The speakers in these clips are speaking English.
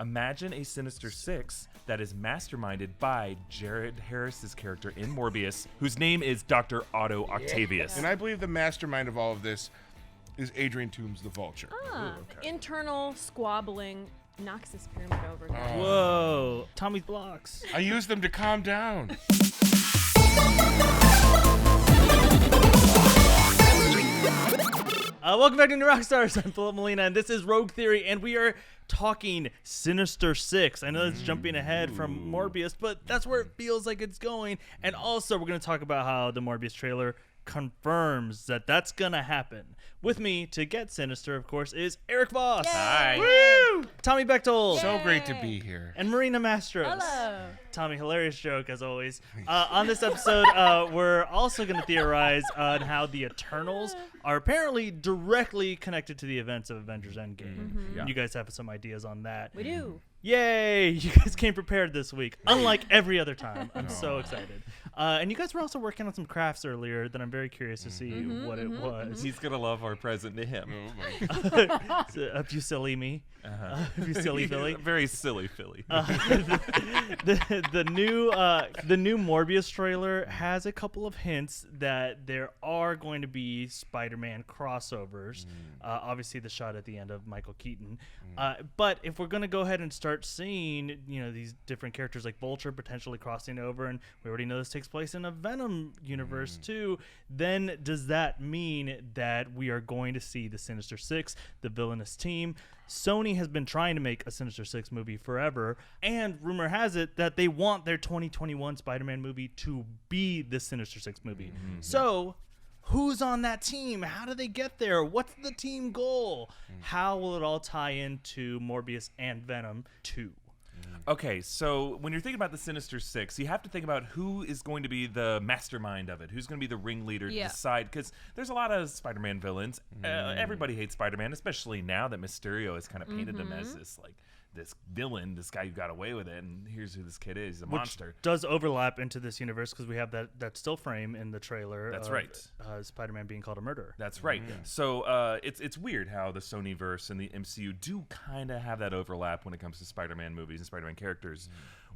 Imagine a Sinister Six that is masterminded by Jared Harris's character in Morbius, whose name is Dr. Otto Octavius. And I believe the mastermind of all of this is Adrian Toomes the Vulture. Internal squabbling knocks this pyramid over. Whoa. Tommy's blocks. I use them to calm down. Welcome back to Rockstars. I'm Filup Molina, and this is Rogue Theory, and we are talking Sinister Six. I know that's jumping ahead from Morbius, but that's where it feels like it's going. And also, we're going to talk about how the Morbius trailer confirms that that's going to happen. With me to get Sinister, of course, is Erik Voss. Yay! Hi. Woo! Tommy Bechtold. So great to be here. And Marina Mastros. Hello. Tommy, hilarious joke as always. On this episode, we're also going to theorize on how the Eternals are apparently directly connected to the events of Avengers Endgame. Yeah. You guys have some ideas on that. We do. Yay! You guys came prepared this week, unlike every other time. I'm so excited. And you guys were also working on some crafts earlier that I'm very curious to see what it was. He's going to love our present to him. If you silly me. If you silly Philly. Very silly Philly. The new Morbius trailer has a couple of hints that there are going to be Spider-Man crossovers. Obviously, the shot at the end of Michael Keaton. But if we're going to go ahead and start seeing, these different characters like Vulture potentially crossing over, and we already know this takes place in a Venom universe too, then does that mean that we are going to see the Sinister Six, the villainous team? Sony has been trying to make a Sinister Six movie forever, and rumor has it that they want their 2021 Spider-Man movie to be the Sinister Six movie. So, who's on that team? How do they get there? What's the team goal? How will it all tie into Morbius and Venom 2? Okay, so when you're thinking about the Sinister Six, you have to think about who is going to be the mastermind of it, who's going to be the ringleader to decide, because there's a lot of Spider-Man villains. Everybody hates Spider-Man, especially now that Mysterio has kind of painted him as this villain, this guy who got away with it, and here's who this kid is, he's a monster. Does overlap into this universe because we have that still frame in the trailer. That's right. Spider-Man being called a murderer. That's right. So it's weird how the Sonyverse and the MCU do kind of have that overlap when it comes to Spider-Man movies and Spider-Man characters.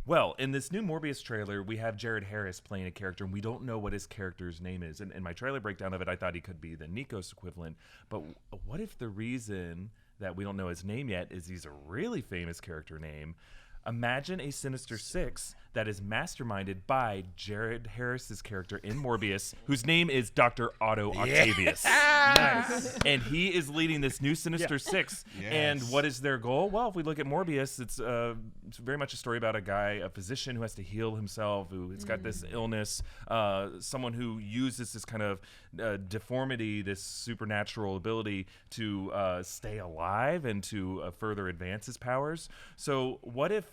Well, in this new Morbius trailer, we have Jared Harris playing a character, and we don't know what his character's name is. And in my trailer breakdown of it, I thought he could be the Nikos equivalent. But what if the reason that we don't know his name yet is he's a really famous character name? Imagine a Sinister Six that is masterminded by Jared Harris's character in Morbius, whose name is Dr. Otto Octavius. Nice. And he is leading this new Sinister Six. And what is their goal? Well, if we look at Morbius, it's very much a story about a physician who has to heal himself, who has got this illness, someone who uses this kind of deformity, this supernatural ability to stay alive and to further advance his powers. So what if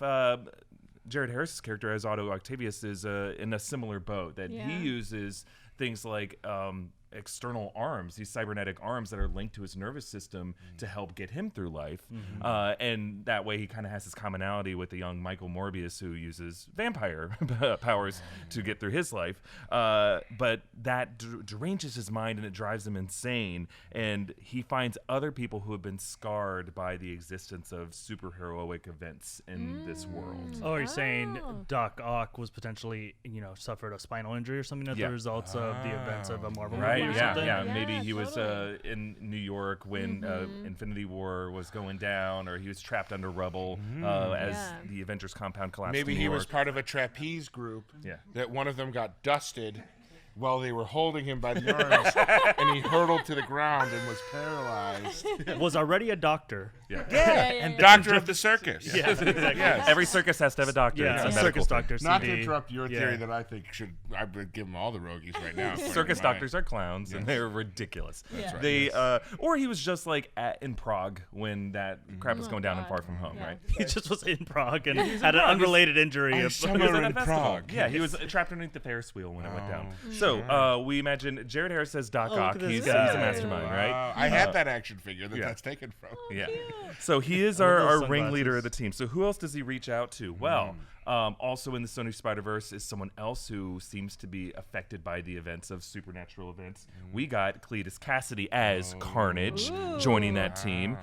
Jared Harris's character as Otto Octavius is in a similar boat, that he uses things like external arms, these cybernetic arms that are linked to his nervous system to help get him through life. And that way he kind of has this commonality with the young Michael Morbius, who uses vampire powers to get through his life. But that deranges his mind and it drives him insane. And he finds other people who have been scarred by the existence of superheroic events in this world. Oh, are you saying Doc Ock was potentially, suffered a spinal injury or something as the results of the events of a Marvel movie? Or something? Maybe he was in New York when Infinity War was going down, or he was trapped under rubble as the Avengers compound collapsed. Maybe in New he York. was part of a trapeze group that one of them got dusted while they were holding him by the arms, and he hurtled to the ground and was paralyzed. Was already a doctor. And doctor of the circus. Yes, exactly. Every circus has to have a doctor. Yeah, It's a circus doctor. Not CD. to interrupt your theory that I think I would give him all the Rogies right now. Circus doctors are clowns, and they're ridiculous. That's right. They, or he was just like in Prague when that crap was going down in Far From Home, right? He just was in Prague and had an unrelated injury. I He was summer at a in festival. Prague. Yeah, he was trapped underneath the Ferris wheel when it went down. So we imagine Jared Harris says Doc Ock. He's a mastermind, right? I had that action figure that's taken from. Yeah. So he is our ringleader of the team. So who else does he reach out to? Well, also in the Sony Spider-Verse is someone else who seems to be affected by the events of supernatural events. We got Cletus Cassidy as Carnage joining that team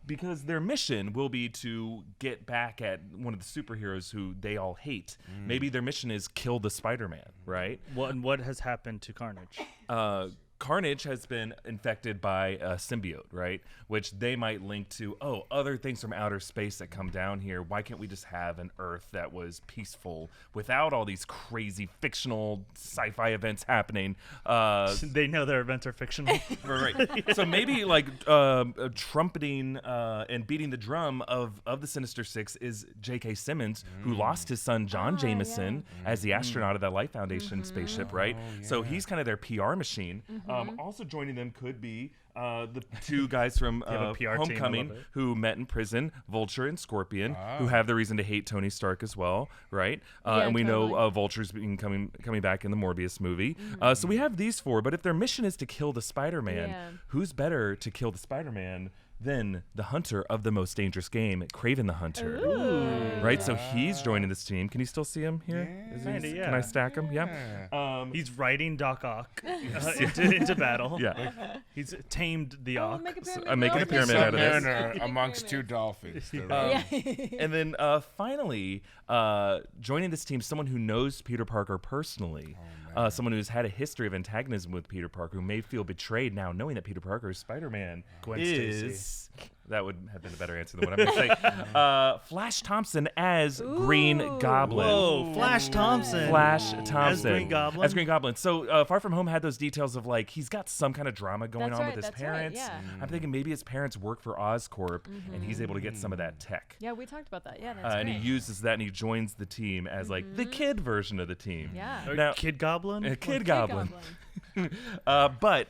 because their mission will be to get back at one of the superheroes who they all hate. Maybe their mission is kill the Spider-Man, right? What has happened to Carnage? Carnage has been infected by a symbiote, right? Which they might link to, other things from outer space that come down here. Why can't we just have an Earth that was peaceful without all these crazy fictional sci-fi events happening? They know their events are fictional. Right. So maybe trumpeting and beating the drum of the Sinister Six is J.K. Simmons, who lost his son John Jameson as the astronaut of that Life Foundation spaceship, right? So he's kind of their PR machine. Also joining them could be the two guys from Homecoming who met in prison, Vulture and Scorpion, who have the reason to hate Tony Stark as well, right? And we know Vulture's coming back in the Morbius movie. So we have these four, but if their mission is to kill the Spider-Man, who's better to kill the Spider-Man than the hunter of the most dangerous game, Kraven the Hunter? Ooh. Right? So he's joining this team. Can you still see him here? Can I stack him? Yeah. He's riding Doc Ock into battle. Yeah. He's tamed the Ock. I'm making a pyramid out of this. Mariner amongst two dolphins. And then finally, joining this team, someone who knows Peter Parker personally. Someone who's had a history of antagonism with Peter Parker, who may feel betrayed now knowing that Peter Parker is Spider-Man. Gwen Stacy. Stacy. That would have been a better answer than what I'm going to say. Flash Thompson as Green Goblin. Whoa, Flash Thompson. Flash Thompson. As Green Goblin? As Green Goblin. So Far From Home had those details of he's got some kind of drama going on with his parents. Right, yeah. I'm thinking maybe his parents work for Oscorp and he's able to get some of that tech. Yeah, we talked about that. Yeah, that's and great. he uses that and he joins the team as the kid version of the team. Yeah. Now, Kid Goblin? Kid Goblin. But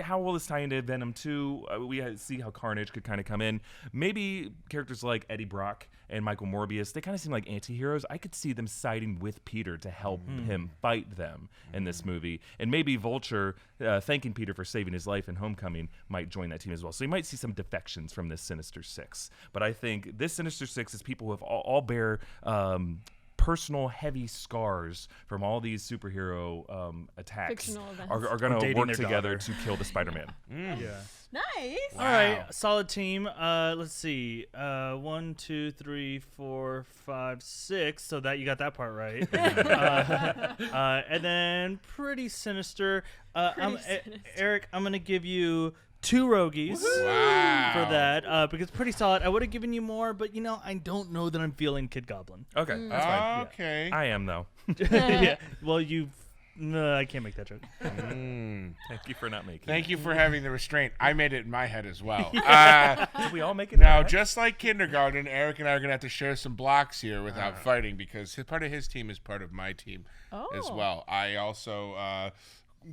how will this tie into Venom 2? We see how Carnage could kind of come in. Maybe characters like Eddie Brock and Michael Morbius, they kind of seem like anti-heroes. I could see them siding with Peter to help him fight them in this movie. And maybe Vulture, thanking Peter for saving his life in Homecoming, might join that team as well. So you might see some defections from this Sinister Six. But I think this Sinister Six is people who have all bear personal heavy scars from all these superhero attacks are going to work together to kill the Spider-Man. Yeah. Nice. All right, solid team. Let's see. 1, 2, 3, 4, 5, 6. So that you got that part right. And then pretty sinister. Eric, I'm gonna give you 2 Rogueys for that because pretty solid. I would have given you more, but I don't know that I'm feeling Kid Goblin. Okay, that's fine. Okay. I am though. Yeah. Well, no, I can't make that joke. Thank you for not making it. Thank you for having the restraint. I made it in my head as well. Did we all make it? Now, just like kindergarten, Eric and I are going to have to share some blocks here without fighting because part of his team is part of my team as well. I also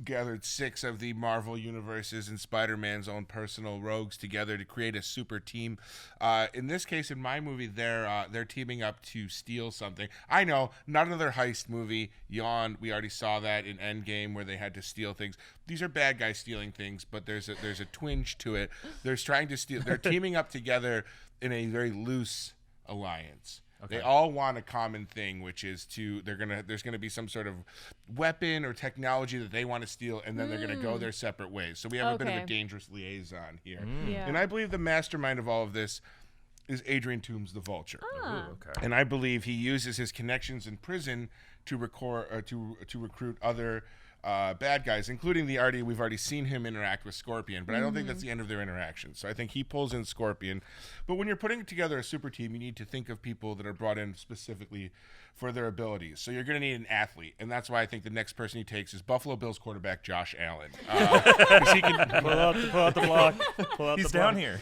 gathered 6 of the Marvel universes and Spider-Man's own personal rogues together to create a super team. In this case, in my movie, they're teaming up to steal something. I know, not another heist movie. Yawn. We already saw that in Endgame where they had to steal things. These are bad guys stealing things, but there's a twinge to it. They're trying to steal. They're teaming up together in a very loose alliance. Okay. They all want a common thing, which is there's gonna be some sort of weapon or technology that they want to steal, and then they're gonna go their separate ways. So we have a bit of a dangerous liaison here. Yeah. And I believe the mastermind of all of this is Adrian Toomes the Vulture. Ooh, okay. And I believe he uses his connections in prison to recruit other bad guys, including we've already seen him interact with Scorpion, but I don't think that's the end of their interaction. So I think he pulls in Scorpion. But when you're putting together a super team, you need to think of people that are brought in specifically for their abilities. So you're going to need an athlete, and that's why I think the next person he takes is Buffalo Bills quarterback Josh Allen. Because he can pull out the block. He's down here.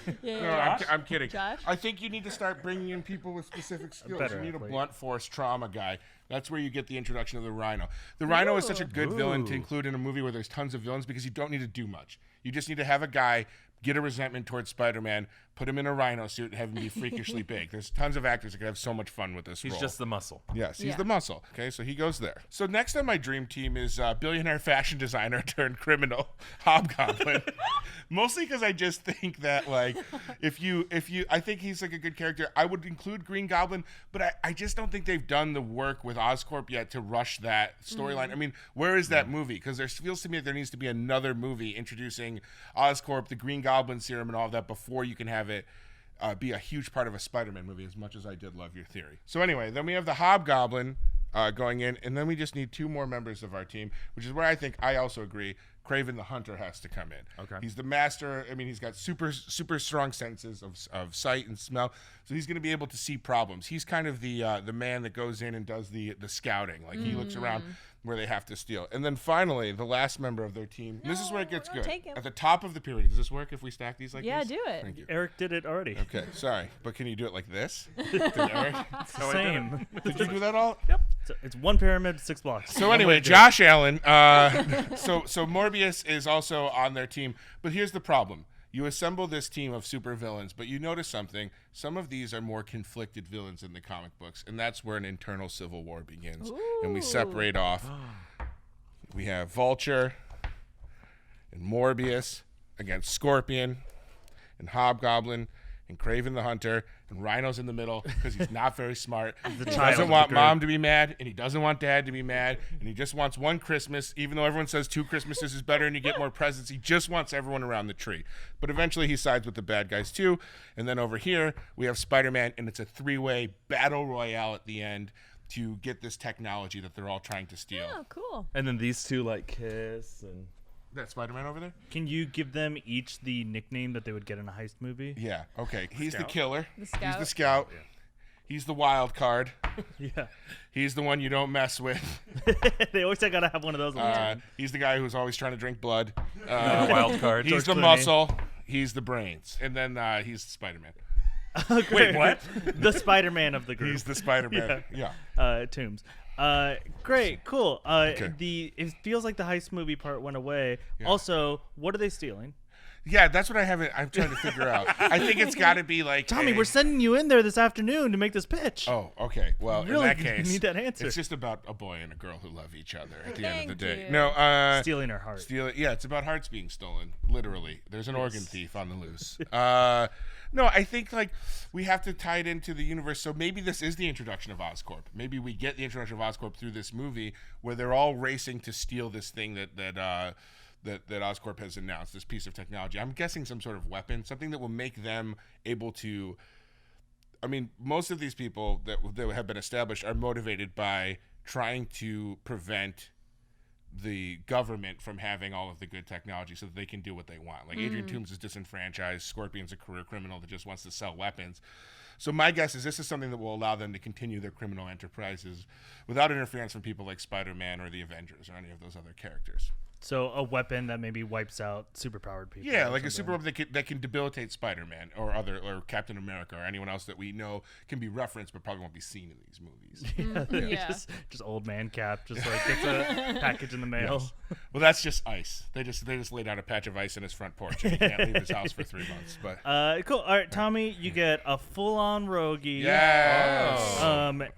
I'm kidding. Josh? I think you need to start bringing in people with specific skills. You need a blunt force trauma guy. That's where you get the introduction of the Rhino. The Rhino is such a good villain to include in a movie where there's tons of villains because you don't need to do much. You just need to have a guy get a resentment towards Spider-Man, put him in a rhino suit, and have him be freakishly big. There's tons of actors that could have so much fun with this He's role. just the muscle. Yes, he's Yeah. the muscle. Okay, so he goes there. So next on my dream team is billionaire fashion designer turned criminal Hobgoblin. Mostly because I just think that like if you I think he's like a good character. I would include Green Goblin, but I just don't think they've done the work with Oscorp yet to rush that storyline. I mean, where is that movie? Because there feels to me that there needs to be another movie introducing Oscorp, the Green Goblin serum, and all of that before you can have it be a huge part of a Spider-Man movie, as much as I did love your theory. So anyway, then we have the Hobgoblin going in, and then we just need 2 more members of our team, which is where I think I also agree Kraven the Hunter has to come in. Okay. He's the master. I mean, he's got super strong senses of sight and smell, so he's going to be able to see problems. He's kind of the man that goes in and does the scouting. Like, he looks around where they have to steal. And then finally, the last member of their team, this is where it gets No, good. take him. At the top of the pyramid, does this work if we stack these like Yeah, this? do it. Thank you. Eric did it already. Okay, sorry, but can you do it like this? Did Eric? Same. Did you do that all? Yep. It's 1 pyramid, 6 blocks. So anyway, Josh Allen. So Morbius is also on their team, but here's the problem: you assemble this team of supervillains, but you notice something. Some of these are more conflicted villains in the comic books, and that's where an internal civil war begins. And we separate off. We have Vulture and Morbius against Scorpion and Hobgoblin and Kraven the Hunter, and Rhino's in the middle because he's not very smart. He child doesn't of want the mom to be mad, and he doesn't want dad to be mad, and he just wants one Christmas, even though everyone says 2 Christmases is better and you get more presents. He just wants everyone around the tree. But eventually he sides with the bad guys too. And then over here, we have Spider-Man, and it's a 3-way battle royale at the end to get this technology that they're all trying to steal. Oh, cool. And then these 2 like kiss and That Spider-Man over there? Can you give them each the nickname that they would get in a heist movie? Yeah, okay. He's the Scout. killer. The He's scout. the scout. He's the wild card. Yeah. He's the one you don't mess with. They always say gotta have one of those. on the team. He's the guy who's always trying to drink blood. wild card. He's George the Clooney. muscle. He's the brains. And then he's Spider-Man. Wait, what? The Spider-Man of the group. He's the Spider-Man. Yeah. Toombs. Great, cool. Okay. It feels like the heist movie part went away. Also, what are they stealing? Yeah, that's what I'm trying to figure out. I think it's got to be like Tommy, a- we're sending you in there this afternoon to make this pitch. Oh, okay. Well, Really in that case, need that answer. it's just about a boy and a girl who love each other at the end of the Thank day. you. No, Stealing her heart. steal it. Yeah, it's about hearts being stolen. Literally, there's an organ thief on the loose. No, I think like we have to tie it into the universe. So maybe this is the introduction of Oscorp. Maybe we get the introduction of Oscorp through this movie where they're all racing to steal this thing that Oscorp has announced, this piece of technology. I'm guessing some sort of weapon, something that will make them able to. I mean, most of these people that have been established are motivated by trying to prevent the government from having all of the good technology so that they can do what they want. Like Adrian Toombs is disenfranchised. Scorpion's a career criminal that just wants to sell weapons. So my guess is this is something that will allow them to continue their criminal enterprises without interference from people like Spider-Man or the Avengers or any of those other characters. So a weapon that maybe wipes out superpowered people. Yeah, or like a something. super weapon that can debilitate Spider-Man or Captain America or anyone else that we know can be referenced but probably won't be seen in these movies. Yeah. Just old man Cap, just like gets a package in the mail. Yes. Well, that's just ice. They just laid out a patch of ice in his front porch and he can't leave his house for 3 months. But Cool. All right, Tommy, you get a full-on roguey. yes.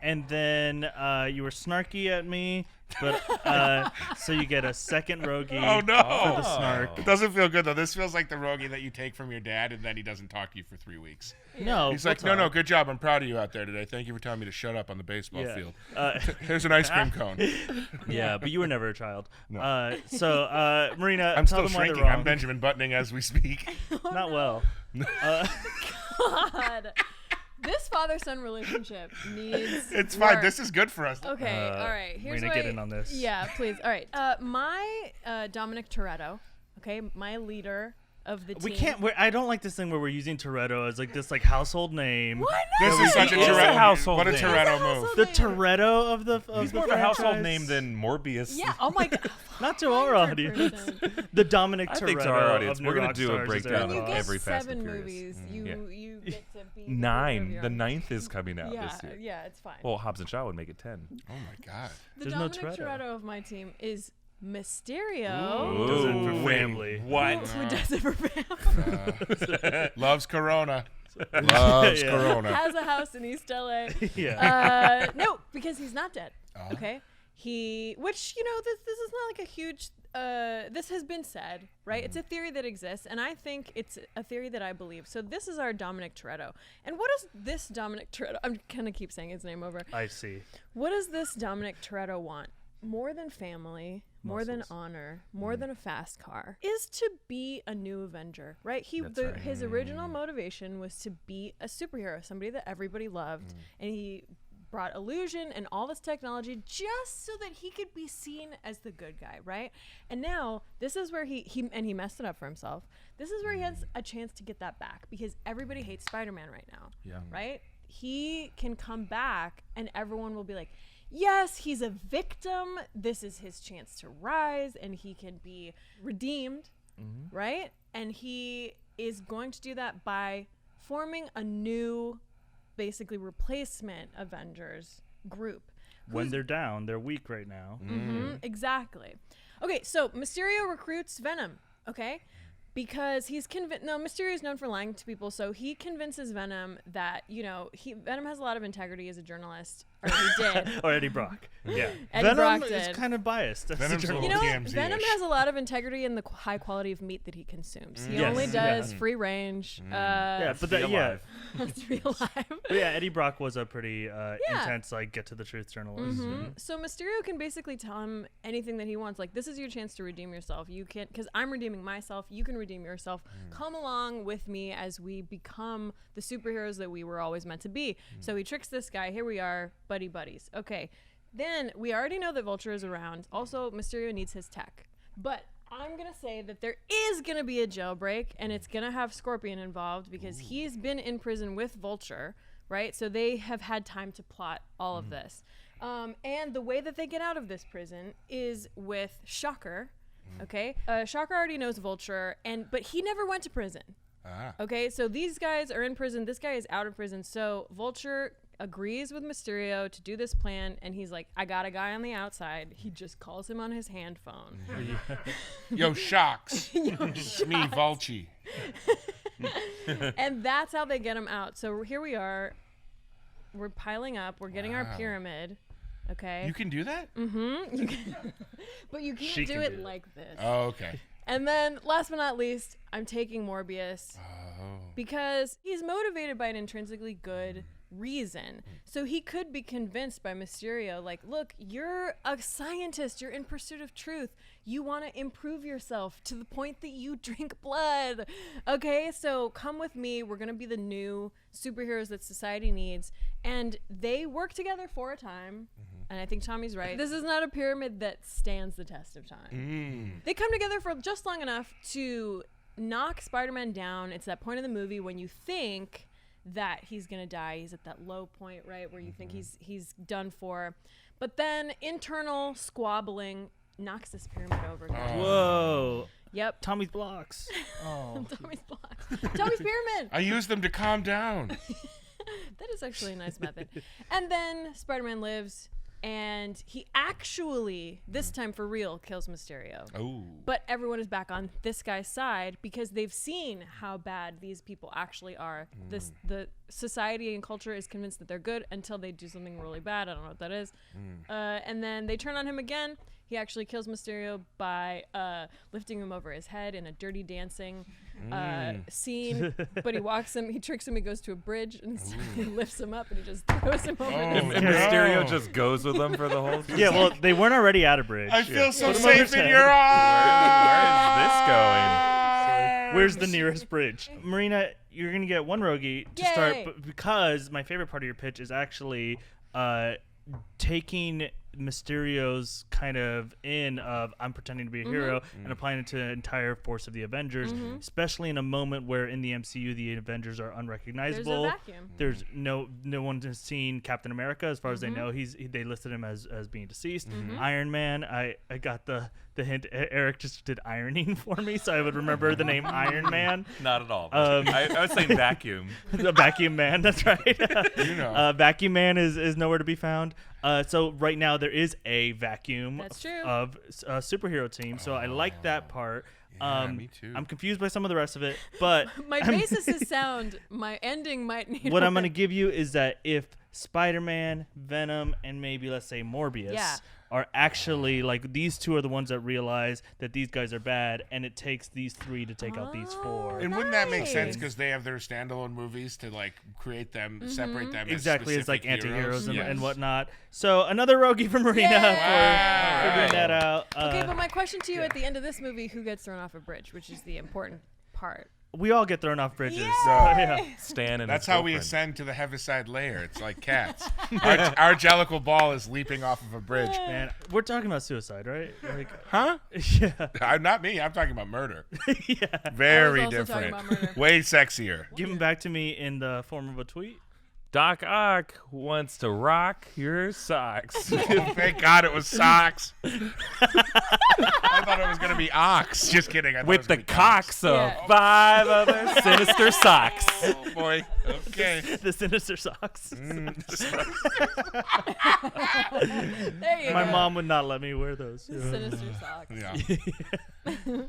And then you were snarky at me, but so you get a second roguey. Oh, no. For the snark. It doesn't feel good though. This feels like the roguey that you take from your dad and then he doesn't talk to you for 3 weeks. No, He's we'll like, no, talk. good job. I'm proud of you out there today. Thank you for telling me to shut up on the baseball Yeah. field. Here's Here's an ice cream cone. Yeah, but you were never a child. No. Marina, I'm tell still them why they're shrinking. I'm wrong. Benjamin Buttoning as we speak. Not well. God. This father-son relationship needs. It's fine. work. This is good for us. Okay, all right. Here's Marina, what get in on this. Yeah, please. All right. My Dominic Toretto, okay, my leader of the team. We can't. I don't like this thing where we're using Toretto as like this like household name. Why This not? is such a It's a Toretto household What a name. Toretto It's a move. household The name. Toretto of the He's the more of a household franchise? name than Morbius. Yeah. Oh my God. Not to our audience. 100%. The Dominic I Toretto. think to our audience, of we're new gonna do a Rockstars is breakdown Erik When you of get Voss. every Fast and 7 Furious. movies, you get to be the 9. leader of The your- 9th is coming out Yeah, this year. yeah, it's fine. Well, Hobbs and Shaw would make it 10. Oh my God. The There's no Dominic Toretto. Toretto of my team is Mysterio. Does it for family. What? Who does it for family? Loves Corona. Loves Corona. Has a house in East LA. No, because he's not dead. Okay. Which, this is not like a huge, this has been said, right? It's a theory that exists, and I think it's a theory that I believe. So this is our Dominic Toretto. And what does this Dominic Toretto, I'm going to keep saying his name over. I see. What does this Dominic Toretto want? More than family, more than honor, more than a fast car, is to be a new Avenger, right? His original motivation was to be a superhero, somebody that everybody loved, and he brought illusion and all this technology just so that he could be seen as the good guy, right? And now this is where he messed it up for himself. This is where he has a chance to get that back because everybody hates Spider-Man right now, right? He can come back and everyone will be like, yes, he's a victim. This is his chance to rise and he can be redeemed, right? And he is going to do that by forming a new, basically replacement Avengers group. When they're down, they're weak right now. Exactly. Okay, so Mysterio recruits Venom, okay? Because Mysterio is known for lying to people, so he convinces Venom that, Venom has a lot of integrity as a journalist, or he did. Or Eddie Brock. Yeah. Eddie Venom Brock is did. kind of biased. Venom's a You little know what? TMZ-ish. Venom has a lot of integrity in the high quality of meat that he consumes. He Yes. only does Yeah. free range. Yeah, but Be alive. Let's be alive. But yeah, Eddie Brock was a pretty intense, get to the truth journalist. So Mysterio can basically tell him anything that he wants. Like, this is your chance to redeem yourself. You can't, because I'm redeeming myself. You can redeem yourself. Come along with me as we become the superheroes that we were always meant to be. So he tricks this guy. Here we are, buddy buddies. Okay. Then we already know that Vulture is around. Also, Mysterio needs his tech. But I'm going to say that there is going to be a jailbreak, and it's going to have Scorpion involved because he's been in prison with Vulture, right? So they have had time to plot all of this. And the way that they get out of this prison is with Shocker, okay? Shocker already knows Vulture, but he never went to prison. Okay, so these guys are in prison. This guy is out of prison. So Vulture agrees with Mysterio to do this plan, and he's like, I got a guy on the outside. He just calls him on his hand phone. Yo, Shocks. It's me, Vulchi. And that's how they get him out. So here we are. We're piling up. We're getting our pyramid. Okay. You can do that? But you She can't do can it do it. like this. Oh, okay. And then, last but not least, I'm taking Morbius because he's motivated by an intrinsically good reason. So he could be convinced by Mysterio, like, look, you're a scientist. You're in pursuit of truth. You want to improve yourself to the point that you drink blood. Okay, so come with me. We're going to be the new superheroes that society needs. And they work together for a time. And I think Tommy's right. This is not a pyramid that stands the test of time. They come together for just long enough to knock Spider-Man down. It's that point in the movie when you think that he's gonna die. He's at that low point, right, where you think he's done for. But then internal squabbling knocks this pyramid over. Whoa. Yep. Tommy's blocks. Oh. Tommy's blocks. Tommy's pyramid. I use them to calm down. That is actually a nice method. And then Spider-Man lives. And he actually, this time for real, kills Mysterio. Oh. But everyone is back on this guy's side because they've seen how bad these people actually are. The society and culture is convinced that they're good until they do something really bad. I don't know what that is. And then they turn on him again. He actually kills Mysterio by lifting him over his head in a dirty dancing scene. But he tricks him, he goes to a bridge, and he lifts him up, and he just throws him over. And Mysterio just goes with them for the whole season. Yeah, well, they weren't already at a bridge. I feel so Put him over safe his in head. your arms. Where is this going? Where's the nearest bridge? Marina, you're going to get one Roguey to start, Yay. because my favorite part of your pitch is actually taking Mysterio's kind of of I'm pretending to be a hero and applying it to the entire force of the Avengers, especially in a moment where in the MCU the Avengers are unrecognizable. There's a vacuum. There's no one has seen Captain America as far as they know. They listed him as being deceased. Iron Man, I got the hint. Eric just did ironing for me, so I would remember the name Iron Man. Not at all. I was saying vacuum. The Vacuum Man, that's right. You know. Vacuum Man is nowhere to be found. So right now there is a vacuum That's true. of a superhero team. So I like that part. Yeah, me too. I'm confused by some of the rest of it, but My basis is sound. My ending might need. what I'm going to give you is that if Spider-Man, Venom, and maybe let's say Morbius are actually like these two are the ones that realize that these guys are bad, and it takes these three to take out these four. And wouldn't that make sense Nice. because they have their standalone movies to like create them, separate them Exactly, as it's like specific anti-heroes heroes. and whatnot. So another Roguey for Marina for figuring that out. Okay, but my question to you at the end of this movie: who gets thrown off a bridge? Which is the important part. We all get thrown off bridges. Yay! So, yeah. Stan and That's his how we girlfriend. ascend to the Heaviside layer. It's like cats. Our Jellicle ball is leaping off of a bridge. Man, we're talking about suicide, right? Like, Huh? yeah. Not me. I'm talking about murder. Yeah. Very I was also talking different. about murder. Way sexier. Give them back to me in the form of a tweet. Doc Ock wants to rock your socks. Oh, thank God it was socks. I thought it was going to be ox. Just kidding. I thought it With was the gonna be cocks. cocks of Yeah. 5 other sinister socks. Oh, boy. Okay. The Sinister Socks. There you My go. mom would not let me wear those. Sinister socks. Yeah.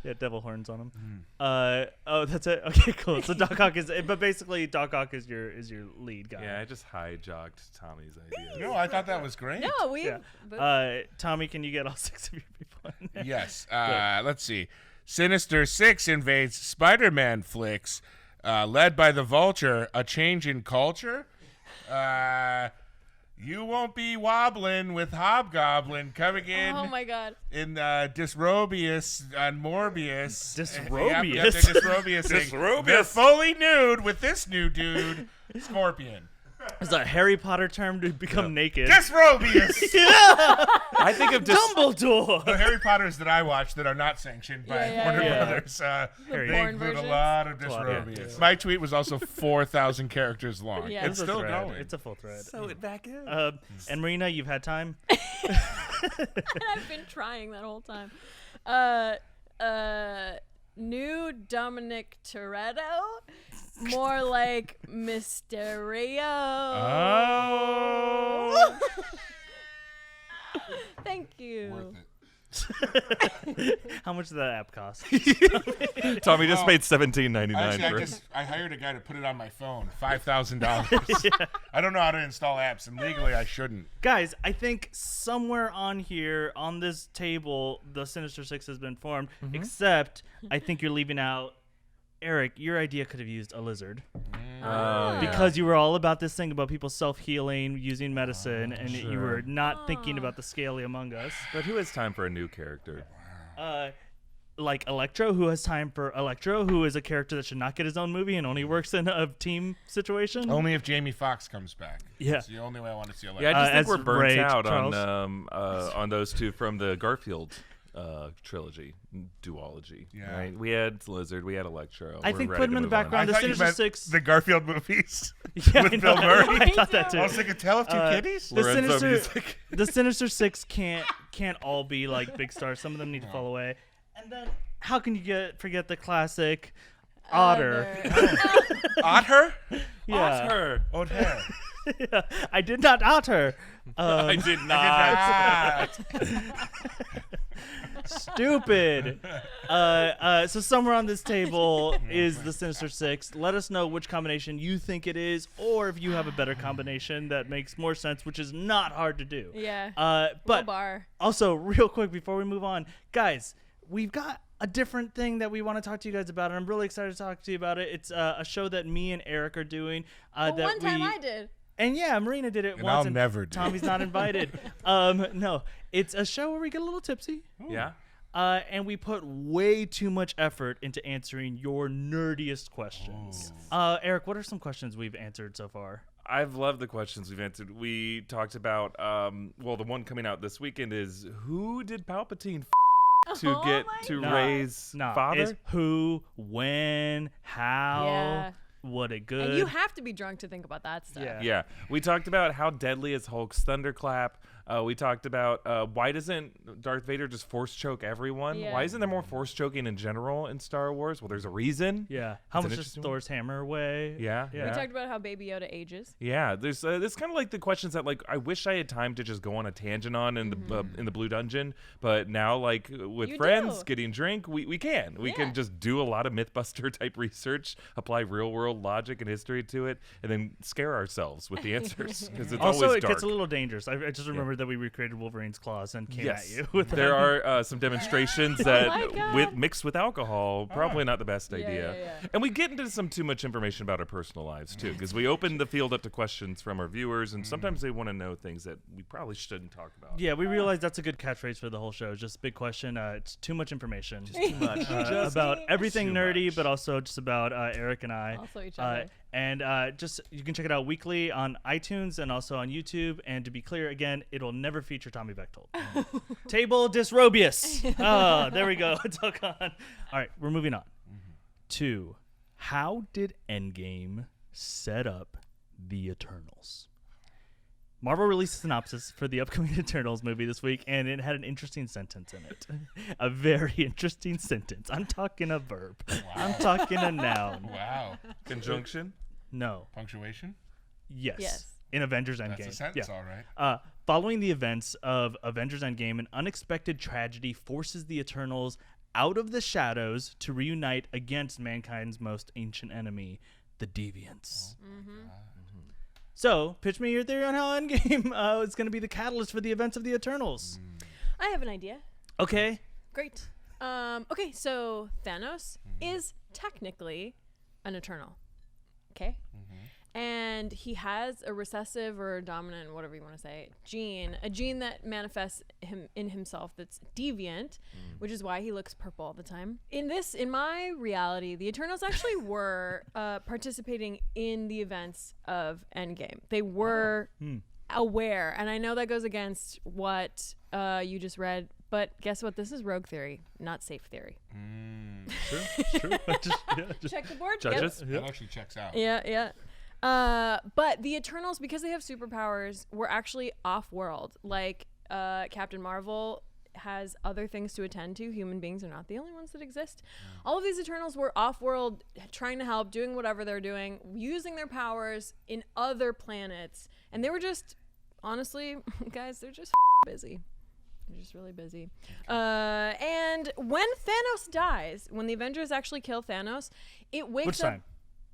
Yeah, devil horns on them. Oh, that's it. Okay, cool. So Doc Ock is, but basically Doc Ock is your lead guy. Yeah, I just hijacked Tommy's idea. No, I thought that was great. No, we. Yeah. but- Tommy, can you get all 6 of your people in there? Yes. Let's see. Sinister Six invades Spider-Man flicks, led by the Vulture. A change in culture. You won't be wobbling with Hobgoblin coming in. oh my God. In Disrobius and Morbius. Disrobius? Yep, they're Disrobiusing. Disrobius. They're fully nude with this new dude, Scorpion. It's a Harry Potter term to become naked. Disrobius! I think of just Dumbledore. The Harry Potters that I watch that are not sanctioned by Yeah, yeah, Warner yeah. Brothers, Harry. they porn include a versions. lot of lot, Disrobius. My tweet was also 4,000 characters long. Yeah. It's a still thread. going. It's a full thread. sew it back in. And Marina, you've had time. I've been trying that whole time. New Dominic Toretto, more like Mysterio. Oh. Thank you. Worth it. How much did that app cost? Tommy just paid $17.99 Actually, for it. I hired a guy to put it on my phone. $5,000. I don't know how to install apps, and legally I shouldn't. Guys, I think somewhere on here, on this table, the Sinister Six has been formed, except I think you're leaving out Erik, your idea could have used a lizard. Because you were all about this thing about people self-healing, using medicine, and you were not thinking about the scaly among us. But who has time for a new character? Like Electro, who has time for Electro, who is a character that should not get his own movie and only works in a team situation. Only if Jamie Foxx comes back. Yeah. That's the only way I want to see Electro. Yeah, I just think as we're burnt Ray out Charles. on those two from the Garfield trilogy, duology. Yeah. Right? We had Lizard, we had Electro. I We're think ready put him to in the move on. background. I The thought you Sinister meant Six. the Garfield movies Yeah, with I Bill know. Murray. I thought that too. I was thinking, Tale of Two Kitties? The Lorenzo Sinister, music. the Sinister Six can't all be like big stars. Some of them need to fall away. And then how can you forget the classic Otter? Otter? Yeah. Her. Otter. Yeah. I did not otter. I did not. Stupid. So somewhere on this table is the Sinister Six. Let us know which combination you think it is, or if you have a better combination that makes more sense, which is not hard to do. Yeah. But bar. also, real quick before we move on, guys, we've got a different thing that we want to talk to you guys about, and I'm really excited to talk to you about it. It's a show that me and Erik are doing. Well, that one time I did. And yeah, Marina did it And once. I'll never do it. Tommy's not invited. No, it's a show where we get a little tipsy. Yeah. And we put way too much effort into answering your nerdiest questions. Erik, what are some questions we've answered so far? I've loved the questions we've answered. We talked about, well, the one coming out this weekend is who did Palpatine to Oh get my to God. raise No, father? it's who, when, how, Yeah. what a good. And you have to be drunk to think about that stuff. Yeah. Yeah, we talked about how deadly is Hulk's thunderclap. We talked about why doesn't Darth Vader just force choke everyone? Yeah. Why isn't there more force choking in general in Star Wars? Well, there's a reason. Yeah. How That's an much does interesting Thor's hammer weigh? Yeah. We Yeah. talked about how Baby Yoda ages. Yeah, there's it's kind of like the questions that like I wish I had time to just go on a tangent on in the Blue Dungeon, but now like with You friends do. getting drink, we can Yeah. just do a lot of MythBuster type research, apply real world logic and history to it, and then scare ourselves with the answers because it's Also, always it dark. gets a little dangerous. I just remembered that we recreated Wolverine's claws and came Yes, at you with there that. are some demonstrations my that God. mixed with alcohol, probably not the best idea. yeah. And we get into some too much information about our personal lives too, because we open the field up to questions from our viewers, and sometimes they want to know things that we probably shouldn't talk about. Yeah, we realized that's a good catchphrase for the whole show. Just a big question. It's too much information. Just too much. Just About everything too nerdy, much. but also just about Eric and I. Also each other. And just you can check it out weekly on iTunes and also on YouTube. And to be clear, again, it'll never feature Tommy Bechtold. Table Disrobius. Oh, there we go. It's all gone. All right, we're moving on to how did Endgame set up the Eternals? Marvel released a synopsis for the upcoming Eternals movie this week, and it had an interesting sentence in it. A very interesting sentence. I'm talking a verb. I'm talking a noun. Wow. Conjunction. No. Punctuation? Yes. Yes. In Avengers Endgame. That's a sentence, Yeah. all right. Following the events of Avengers Endgame, an unexpected tragedy forces the Eternals out of the shadows to reunite against mankind's most ancient enemy, the Deviants. So, pitch me your theory on how Endgame is going to be the catalyst for the events of the Eternals. I have an idea. Okay. Great. Okay, so Thanos is technically an Eternal. Okay? And he has a recessive or dominant, whatever you want to say, gene, a gene that manifests him in himself that's deviant, which is why he looks purple all the time. In my reality, the Eternals actually were participating in the events of Endgame. They were aware, and I know that goes against what you just read, but guess what? This is rogue theory, not safe theory. Sure. Check the board. Judges. That actually checks out. Yeah. But the Eternals, because they have superpowers, were actually off-world. Like Captain Marvel has other things to attend to. Human beings are not the only ones that exist. All of these Eternals were off-world, trying to help, doing whatever they're doing, using their powers in other planets. And they were just, honestly, guys, they're just busy. They're just really busy. And when Thanos dies, when the Avengers actually kill Thanos, it wakes Which up... time?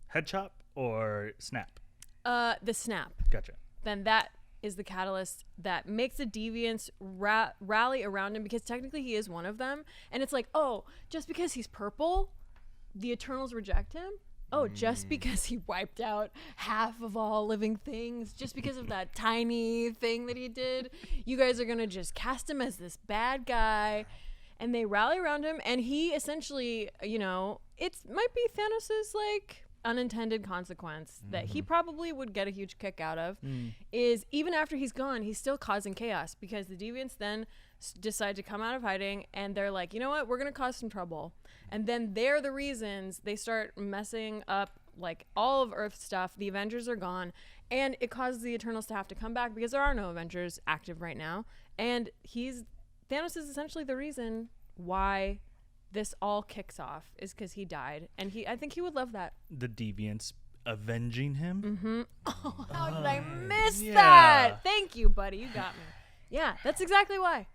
Head chop or snap? The snap. Gotcha. Then that is the catalyst that makes the deviants rally around him, because technically he is one of them. And it's like, oh, just because he's purple, the Eternals reject him? Oh, just because he wiped out half of all living things, just because of that tiny thing that he did, you guys are going to just cast him as this bad guy. And they rally around him, and he essentially, it might be Thanos's, unintended consequence that he probably would get a huge kick out of is even after he's gone, he's still causing chaos, because the deviants then decide to come out of hiding, and they're like, you know what, we're gonna cause some trouble. And then they're the reasons they start messing up all of Earth's stuff. The Avengers are gone, and it causes the Eternals to have to come back, because there are no Avengers active right now, and Thanos is essentially the reason why this all kicks off, is because he died, and I think he would love that. The Deviants avenging him? Oh, how did I miss Yeah. that? Thank you, buddy. You got me. Yeah, that's exactly why.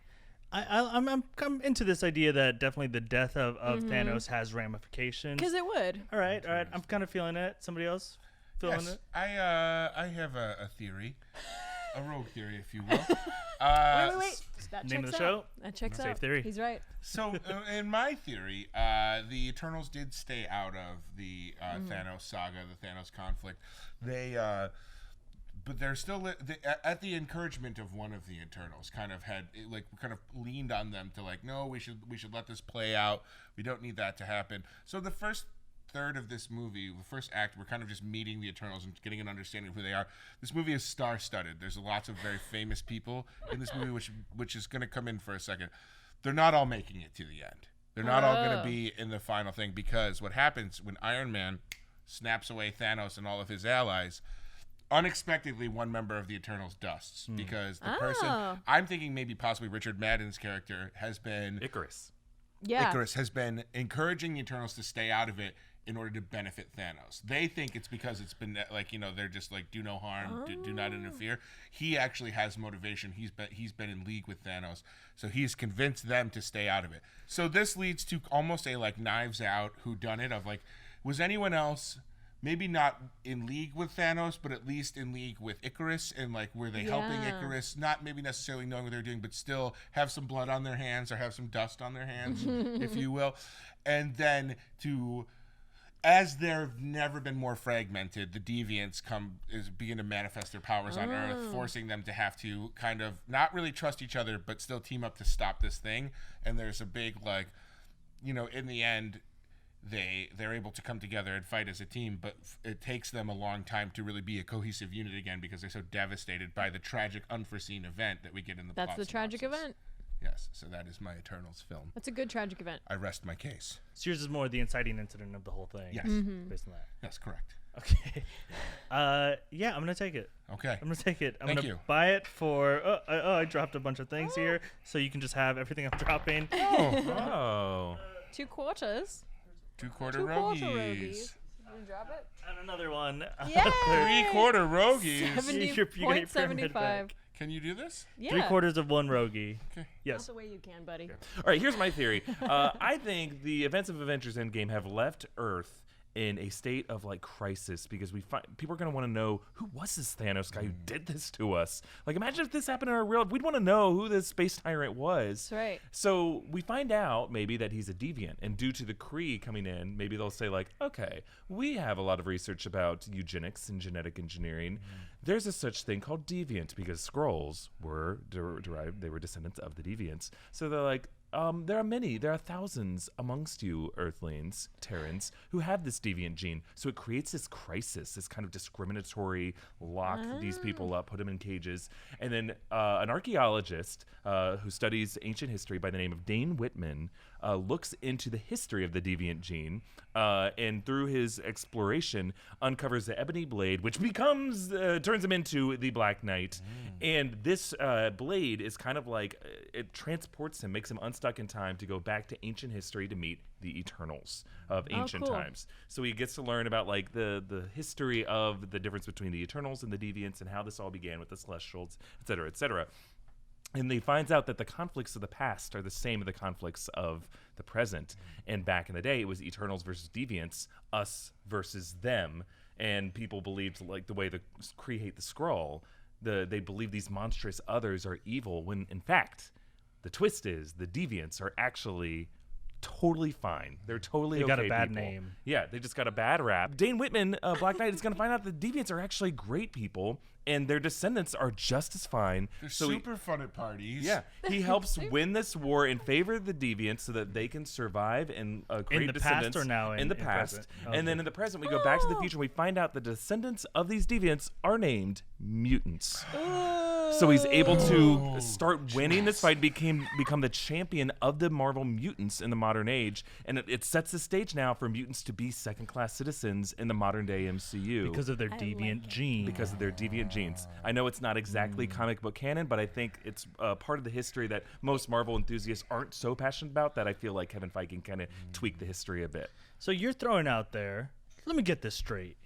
I'm into this idea that definitely the death of Thanos has ramifications. Because it would. All right. I'm kind of feeling it. Somebody else feeling Yes, it? I have a theory, a rogue theory, if you will. Wait. That Name of checks the out. show? That checks Safe out. theory. He's right. So, in my theory, the Eternals did stay out of the Thanos saga, the Thanos conflict. But they're still at the encouragement of one of the Eternals. Kind of leaned on them to no, we should let this play out. We don't need that to happen. So the first third of this movie, the first act, we're kind of just meeting the Eternals and getting an understanding of who they are. This movie is star-studded. There's lots of very famous people in this movie, which is going to come in for a second. They're not all making it to the end. They're not all going to be in the final thing, because what happens when Iron Man snaps away Thanos and all of his allies, unexpectedly one member of the Eternals dusts because the person I'm thinking maybe possibly Richard Madden's character has been Icarus. Yeah. Icarus has been encouraging the Eternals to stay out of it in order to benefit Thanos. They think it's because it's been like, they're just like, do no harm, do not interfere. He actually has motivation. He's been in league with Thanos, so he's convinced them to stay out of it. So this leads to almost a like Knives Out whodunit of like, was anyone else maybe not in league with Thanos, but at least in league with Icarus, and like were they helping Icarus, not maybe necessarily knowing what they're doing, but still have some blood on their hands or have some dust on their hands, if you will. And then as they've never been more fragmented, the deviants begin to manifest their powers on Earth, forcing them to have to kind of not really trust each other, but still team up to stop this thing. And there's a big like, in the end, they're able to come together and fight as a team, but it takes them a long time to really be a cohesive unit again because they're so devastated by the tragic, unforeseen event that we get in the plot That's the tragic synopsis. event. Yes, so that is my Eternals film. That's a good tragic event. I rest my case. So yours is more the inciting incident of the whole thing. Yes. Based on that. Yes, correct. Okay. Yeah, I'm gonna take it. Okay. I'm gonna take it. I'm Thank gonna you. buy it for. I dropped a bunch of things here, so you can just have everything I'm dropping. Oh. 2 quarters. 2/4 2 quarter roguies. roguies. You gonna drop it? And another one. Yeah. 3/4 roguies. You got your pyramid 70.75. back. Can you do this? Yeah. 3/4 of one rogie. Okay. Yes. That's the way you can, buddy. All right, here's my theory. I think the events of Avengers Endgame have left Earth in a state of like crisis because people are going to want to know who was this Thanos guy who did this to us. Like, imagine if this happened in our world. We'd want to know who this space tyrant was. That's right. So we find out maybe that he's a deviant, and due to the Kree coming in, maybe they'll say like, okay, we have a lot of research about eugenics and genetic engineering. There's a such thing called deviant because Skrulls were derived, they were descendants of the deviants. So they're like, there are thousands amongst you Earthlings, Terrans, who have this deviant gene. So it creates this crisis, this kind of discriminatory lock these people up, put them in cages. And then an archaeologist who studies ancient history by the name of Dane Whitman looks into the history of the deviant gene and through his exploration uncovers the ebony blade, which turns him into the Black Knight. And this blade is kind of like, it transports him, makes him unstuck in time to go back to ancient history to meet the Eternals of ancient cool. times. So he gets to learn about like the history of the difference between the Eternals and the Deviants and how this all began with the Celestials, et cetera, et cetera. And he finds out that the conflicts of the past are the same as the conflicts of the present. And back in the day, it was Eternals versus Deviants, us versus them. And people believed, like the way the Kree hate the Skrull, they believe these monstrous others are evil, when in fact, the twist is the Deviants are actually totally fine. They're totally They okay got a bad people. name. Yeah, they just got a bad rap. Dane Whitman, Black Knight, is going to find out the Deviants are actually great people, and their descendants are just as fine. They're So super fun at parties. yeah, he helps win this war in favor of the Deviants so that they can survive and create In the descendants. past or now in the in past. present? And then in the present, we go back to the future and we find out the descendants of these Deviants are named mutants. So he's able to start winning this fight, become the champion of the Marvel mutants in the modern age, and it sets the stage now for mutants to be second-class citizens in the modern-day MCU Because of their deviant gene. because of their deviant genes. I know it's not exactly comic book canon, but I think it's part of the history that most Marvel enthusiasts aren't so passionate about, that I feel like Kevin Feige can kind of tweak the history a bit. So you're throwing out there, let me get this straight.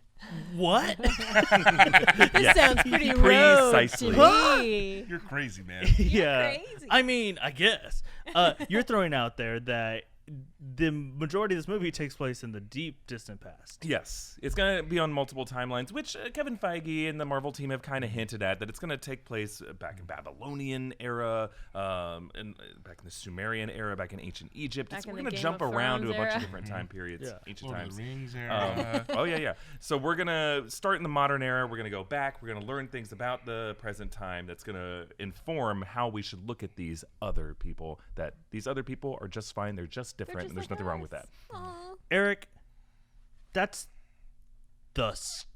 What? This sounds pretty rogue Precisely. to me. You're crazy, man. Yeah. crazy. I mean, I guess. You're throwing out there that the majority of this movie takes place in the deep, distant past. Yes, it's going to be on multiple timelines, which Kevin Feige and the Marvel team have kind of hinted at, that it's going to take place back in Babylonian era, and back in the Sumerian era, back in ancient Egypt. Back in We're the going to Game jump of around to a Thrones bunch of era. different time periods, Yeah. ancient Lord times. of the Rings era. Oh yeah. So we're gonna start in the modern era. We're gonna go back. We're gonna learn things about the present time that's gonna inform how we should look at these other people. That these other people are just fine. They're just different, and there's nothing wrong with that. Eric, that's the spare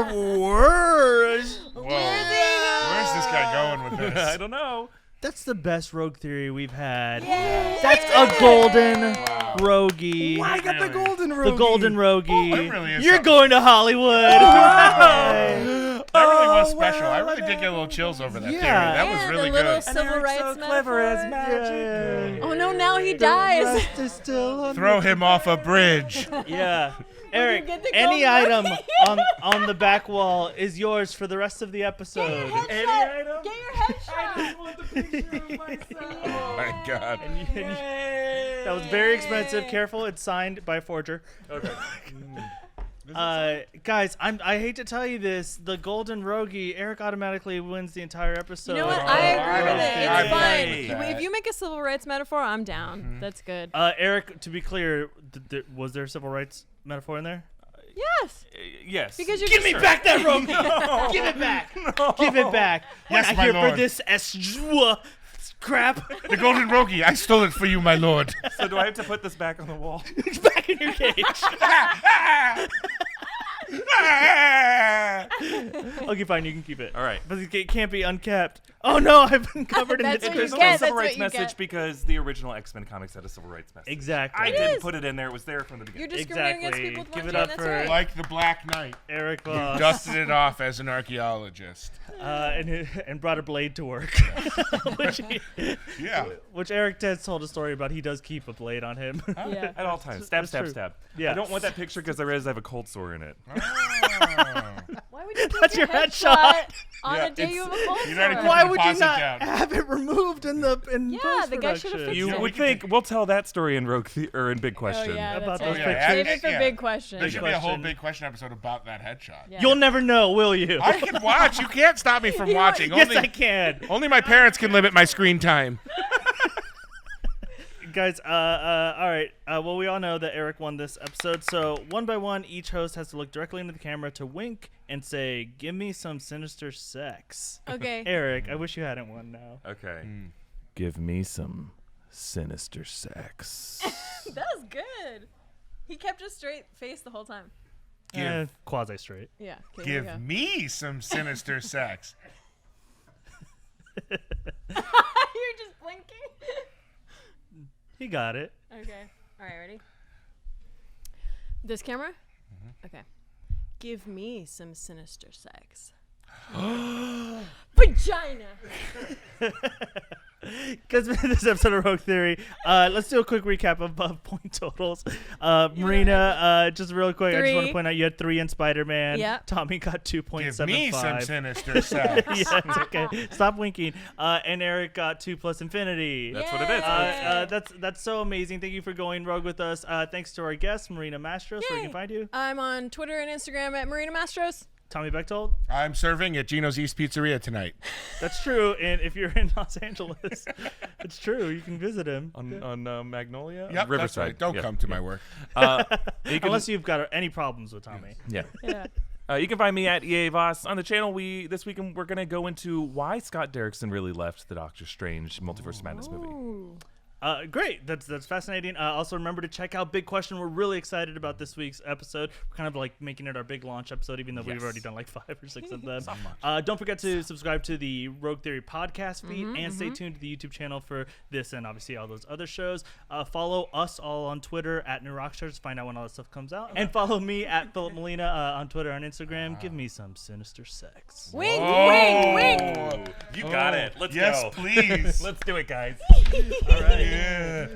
words. Whoa. Where's this guy going with this? I don't know. That's the best Rogue Theory we've had. Yay! That's a golden Roguey. Why I got the golden The rogue? golden Roguey. that really is You're something. going to Hollywood. That really was Oh, special. I well, really did get a little chills over that Yeah. theory. That was And really the little good. civil Eric's rights so clever as metaphor. magic. Oh no, now he dies. Rest is still on Throw him off a bridge. Yeah. Eric, get the any golden item Roguey? on the back wall is yours for the rest of the episode. Any item? Get your headshot. want the picture of myself. Oh my God. That was very expensive. Careful, it's signed by a forger. Okay. Guys, I hate to tell you this. The Golden Roguey, Eric automatically wins the entire episode. You know what? Oh, I I agree don't with it. think It's I'm fine. fine with that. If you make a civil rights metaphor, I'm down. That's good. Eric, to be clear, was there a civil rights metaphor in there? Yes. Yes. Because you're Give me just- back that Roguey! Give it back! Give it back! We're Yes, not my here lord. for this crap. The Golden Roguey. I stole it for you, my lord. So do I have to put this back on the wall? It's back in your cage. Okay, fine, you can keep it. All right. But it can't be unkept. Oh no, I've been covered in That's the what There's you no get. civil That's rights what you message get. because the original X-Men comics had a civil rights message. Exactly. I It didn't is. put it in there. It was there from the You're beginning. discriminating Exactly. against people Give with it one up gene. for- That's right. Like the Black Knight. Eric Voss. Dusted it off as an archaeologist. And brought a blade to work. Yeah. which Eric has told a story about. He does keep a blade on him. Yeah. At all times. Stab, That's stab, true. stab. Yeah. I don't want that picture because I realize I have a cold sore in it. Why would you keep That's your your headshot. on Yeah, a day you have a cold you'd already sore? put Why the would you deposit not down. have it removed in Yeah, the guy should've post-production? fixed You it. would think we'll tell that story in in Big Oh Question. yeah, About that's those right. pictures. Save it for Yeah. big question. There should be a whole question. Big Question episode about that headshot. Yeah. You'll never know, will you? I can watch. You can't stop me from watching. Yes, Only, I can. only my parents can limit my screen time. Guys, all right. Well, we all know that Eric won this episode. So one by one, each host has to look directly into the camera to wink and say, "Give me some sinister sex." Okay. Eric, I wish you hadn't won now. Okay. Give me some sinister sex. That was good. He kept a straight face the whole time. Quasi straight. Yeah. Okay, here we Give me some sinister sex. go. You're just blinking. He got it. Okay. All right. Ready? This camera? Okay. Give me some sinister sex. Vagina. Because this episode of Rogue Theory, let's do a quick recap of point totals. Marina, just real quick, I just want to 3. point out you had 3 in Spider-Man. Yeah. Tommy got Give 2.75. me some sinister sex. Yeah, it's okay. Stop winking. And Eric got 2 plus Infinity. That's what it is. That's so amazing. Thank you for going rogue with us. Thanks to our guest, Marina Mastros. Where we Yay. can find you. I'm on Twitter and Instagram at Marina Mastros. Tommy Bechtold. I'm serving at Gino's East Pizzeria tonight. That's true. And if you're in Los Angeles, it's true. You can visit him. on Magnolia? Yep, that's Riverside. right. Don't Yeah, come to yeah. my work. You can, Unless you've got any problems with Tommy. yeah. Yeah. You can find me at EA Voss on the channel. This week we're gonna go into why Scott Derrickson really left the Doctor Strange Multiverse of Madness movie. Ooh. Great. That's fascinating. Also, remember to check out Big Question. We're really excited about this week's episode. We're kind of like making it our big launch episode, even though we've Yes. already done like 5 or 6 of them. Don't forget to subscribe to the Rogue Theory podcast feed and stay tuned to the YouTube channel for this and obviously all those other shows. Follow us all on Twitter at New Rockstars to find out when all that stuff comes out. And follow me at Filup Molina on Twitter and Instagram. Give me some sinister sex. Wink, wink, wink. You got it. Let's Yes, go. please. Let's do it, guys. Yeah.